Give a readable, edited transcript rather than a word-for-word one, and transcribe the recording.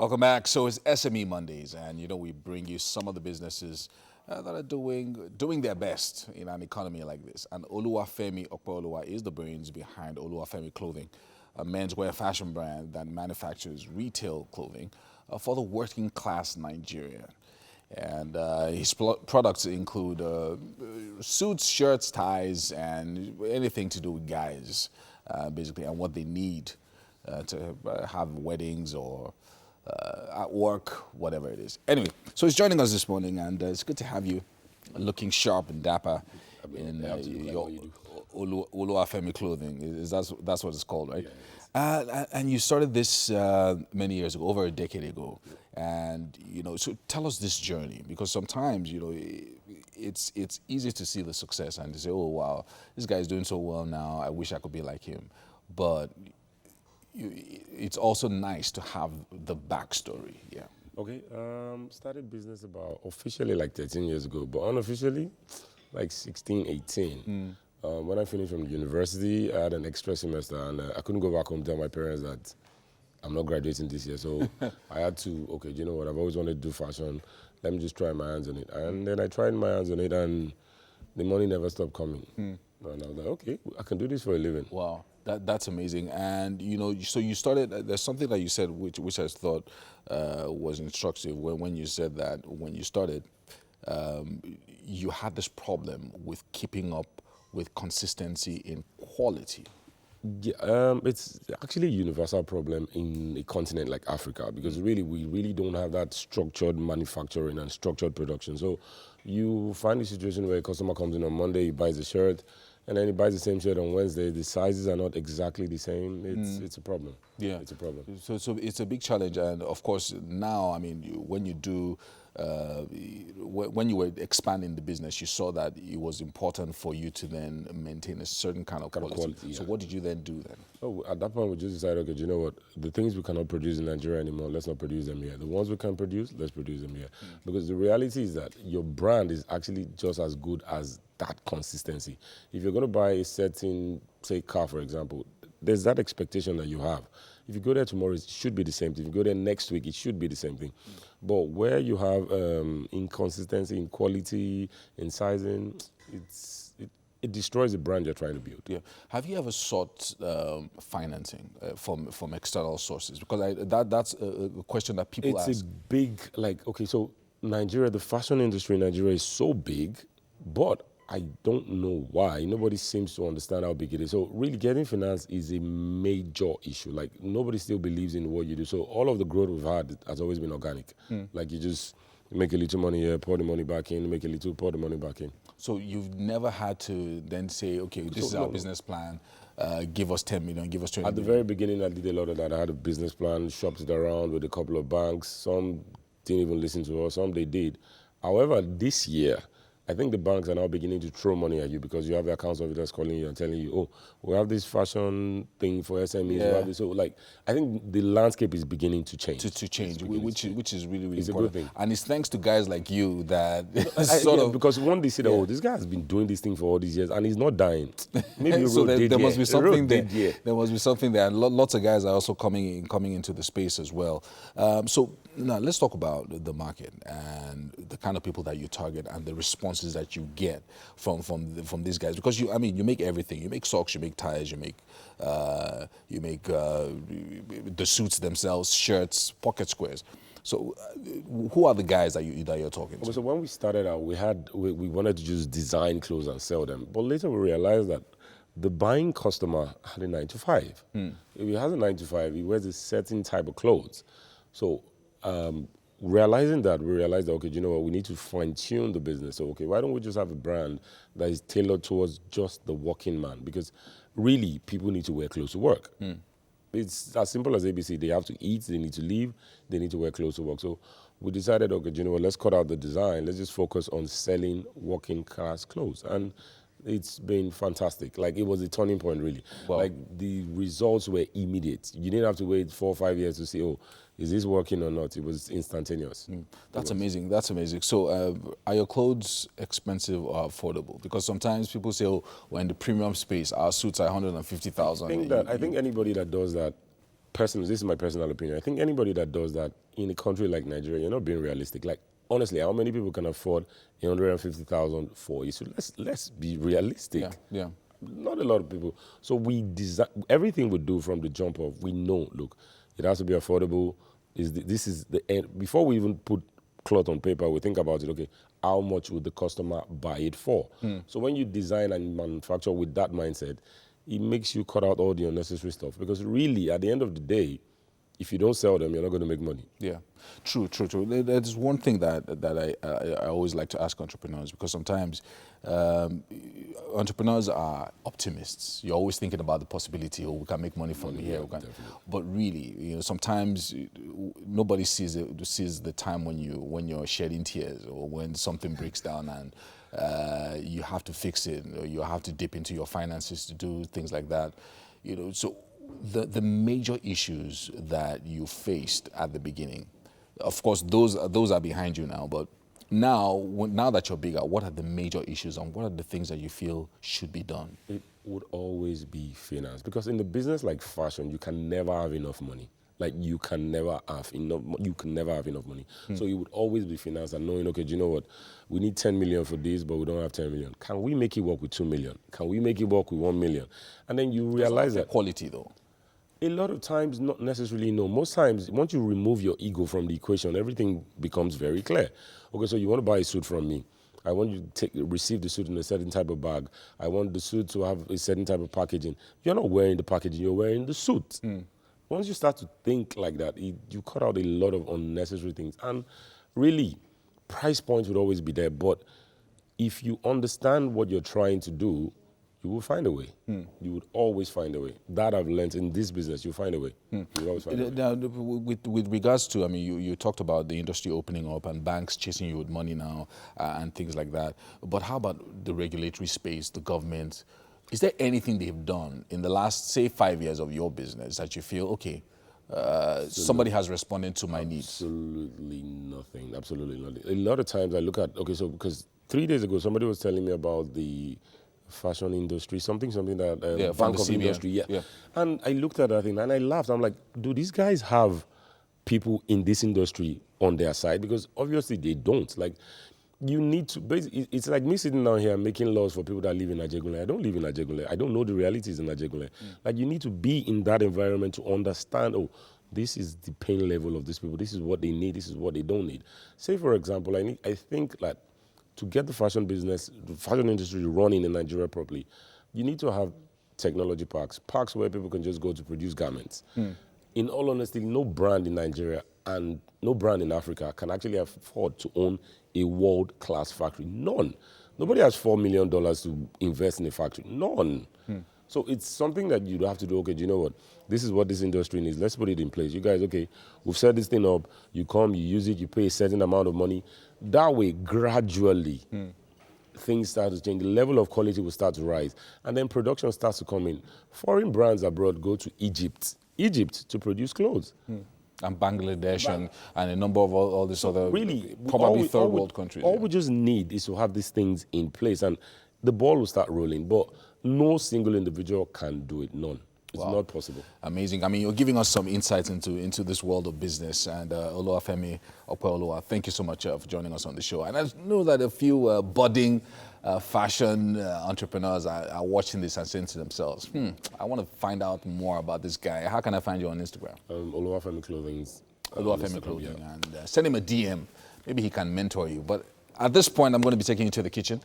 Welcome back. So it's SME Mondays, and we bring you some of the businesses that are doing their best in an economy like this. And Oluwafemi Opeoluwa is the brains behind Oluwafemi Clothing, a menswear fashion brand that manufactures retail clothing for the working class Nigerian. And his products include suits, shirts, ties, and anything to do with guys, basically, and what they need to have weddings or at work, whatever it is. Anyway, so he's joining us this morning, and it's good to have you looking sharp and dapper in your Oluwafemi Clothing. That's what it's called, right? Yeah. And you started this many years ago, over a decade ago. And, so tell us this journey, because sometimes, it's easy to see the success and to say, oh, wow, this guy's doing so well now. I wish I could be like him. But it's also nice to have the backstory. Yeah. Okay. Started business about officially like 13 years ago, but unofficially like 16, 18. When I finished from the university, I had an extra semester, and I couldn't go back home and tell my parents that I'm not graduating this year. So I had to, okay, you know what? I've always wanted to do fashion. Let me just try my hands on it. And then I tried my hands on it, and the money never stopped coming. And I was like, okay, I can do this for a living. Wow. That's amazing. And, so you started, there's something that you said which I thought was instructive when you said that when you started, you had this problem with keeping up with consistency in quality. Yeah, it's actually a universal problem in a continent like Africa, because really we really don't have that structured manufacturing and structured production. So you find a situation where a customer comes in on Monday, he buys a shirt, and then he buys the same shirt on Wednesday. The sizes are not exactly the same. It's a problem. Yeah, it's a problem. So it's a big challenge, and of course now, I mean, when you do, when you were expanding the business, you saw that it was important for you to then maintain a certain kind of quality. Yeah. So what did you then do then? Oh, at that point we just decided, okay, you know what? The things we cannot produce in Nigeria anymore, let's not produce them here. The ones we can produce, let's produce them here. Because the reality is that your brand is actually just as good as that consistency. If you're going to buy a certain, say, car, for example, there's that expectation that you have. If you go there tomorrow, it should be the same thing. If you go there next week, it should be the same thing. But where you have inconsistency in quality, in sizing, it destroys the brand you're trying to build. Yeah. Have you ever sought financing from external sources? Because that's a question that people ask. It's a big, okay, so Nigeria, the fashion industry in Nigeria is so big, but I don't know why. Nobody seems to understand how big it is. So really getting finance is a major issue. Like, nobody still believes in what you do. So all of the growth we've had has always been organic. Like, you just make a little money here, pour the money back in, make a little, pour the money back in. So you've never had to then say, okay, this is our business plan, give us 10 million, give us 20 million. At the very beginning, I did a lot of that. I had a business plan, shopped it around with a couple of banks. Some didn't even listen to us, some they did. However, this year, I think the banks are now beginning to throw money at you because you have the accounts officers calling you and telling you, oh, we have this fashion thing for SMEs. Yeah. We have this. So, I think the landscape is beginning to change. To change, which is really, really it's important. A good thing. And it's thanks to guys like you that because one, they say that, oh, this guy has been doing this thing for all these years and he's not dying. Maybe so there must be something there. There must be something there. And lots of guys are also coming into the space as well. So now let's talk about the market and the kind of people that you target and the responses that you get from these guys, because you make everything. You make socks, you make ties, you make the suits themselves, shirts, pocket squares. So who are the guys that you're talking to? So when we started out, we wanted to just design clothes and sell them, but later we realized that the buying customer had a 9-to-5. If he has a 9-to-5, he wears a certain type of clothes. So realizing that, we realized that, okay, you know what, we need to fine-tune the business. So, okay, why don't we just have a brand that is tailored towards just the working man? Because really, people need to wear clothes to work. It's as simple as ABC. They have to eat, they need to live, they need to wear clothes to work. So we decided, okay, you know what, let's cut out the design. Let's just focus on selling working class clothes. And it's been fantastic. Like, it was a turning point, really. Wow. Like, the results were immediate. You didn't have to wait 4 or 5 years to see, oh, is this working or not? It was instantaneous. That's amazing. That's amazing. So are your clothes expensive or affordable? Because sometimes people say, oh, we're in the premium space. Our suits are 150,000. I think anybody that does that personally, this is my personal opinion. I think anybody that does that in a country like Nigeria, you're not being realistic. Like, honestly, how many people can afford 150,000 for a suit? Let's be realistic. Yeah. Not a lot of people. So we design everything we do from the jump off. We know, look, it has to be affordable. This is the end. Before we even put cloth on paper, we think about it. Okay, how much would the customer buy it for? So when you design and manufacture with that mindset, it makes you cut out all the unnecessary stuff. Because really, at the end of the day, if you don't sell them, you're not going to make money. Yeah, true. There's one thing that I always like to ask entrepreneurs, because sometimes entrepreneurs are optimists. You're always thinking about the possibility, oh, we can make money from here. But really, sometimes nobody sees the time when you're shedding tears, or when something breaks down and you have to fix it, or you have to dip into your finances to do things like that. So the major issues that you faced at the beginning, of course, those are behind you now. But now that you're bigger, what are the major issues, and what are the things that you feel should be done? It would always be finance, because in the business like fashion, you can never have enough money. Like, you can never have enough money. So it would always be finance, and knowing, okay, do you know what? We need 10 million for this, but we don't have 10 million. Can we make it work with 2 million? Can we make it work with 1 million? And then you realize that quality, though. A lot of times, not necessarily, no. Most times, once you remove your ego from the equation, everything becomes very clear. Okay, so you want to buy a suit from me. I want you to receive the suit in a certain type of bag. I want the suit to have a certain type of packaging. You're not wearing the packaging, you're wearing the suit. Once you start to think like that, you cut out a lot of unnecessary things. And really, price points would always be there. But if you understand what you're trying to do, you will find a way. You would always find a way. That I've learned in this business. You'll find a way. You'll always find a way. Now, with regards to, you talked about the industry opening up and banks chasing you with money now and things like that. But how about the regulatory space, the government? Is there anything they've done in the last, say, 5 years of your business that you feel, okay, somebody has responded to my needs? Absolutely nothing. Absolutely nothing. A lot of times I look at, okay, so because 3 days ago, somebody was telling me about the fashion industry, something that Bank of Industry, and I looked at that thing and I laughed. I'm like, do these guys have people in this industry on their side? Because obviously they don't. Like, you need to, it's like me sitting down here making laws for people that live in Ajegunle. I don't live in Ajegunle. I don't know the realities in Ajegunle. Like, you need to be in that environment to understand, oh, this is the pain level of these people. This is what they need. This is what they don't need. Say, for example, I think that to get the fashion industry running in Nigeria properly, you need to have technology parks where people can just go to produce garments. In all honesty, no brand in Nigeria and no brand in Africa can actually afford to own a world-class factory. None. Nobody has $4 million to invest in a factory. None. So it's something that you have to do. Okay, do you know what? This is what this industry needs. Let's put it in place. You guys, okay, we've set this thing up. You come, you use it, you pay a certain amount of money. That way, gradually, things start to change. The level of quality will start to rise. And then production starts to come in. Foreign brands abroad go to Egypt to produce clothes. And Bangladesh and a number of all these other, really, probably third world countries. All we just need is to have these things in place, and the ball will start rolling. But no single individual can do it. None. It's not possible. Amazing. You're giving us some insights into this world of business. And Oluwafemi Opeoluwa, thank you so much for joining us on the show. And I know that a few budding fashion entrepreneurs are watching this and saying to themselves, I want to find out more about this guy. How can I find you on Instagram? Oluwafemi Clothing. Oluwafemi Clothing. Yeah. And send him a DM. Maybe he can mentor you. But at this point, I'm going to be taking you to the kitchen.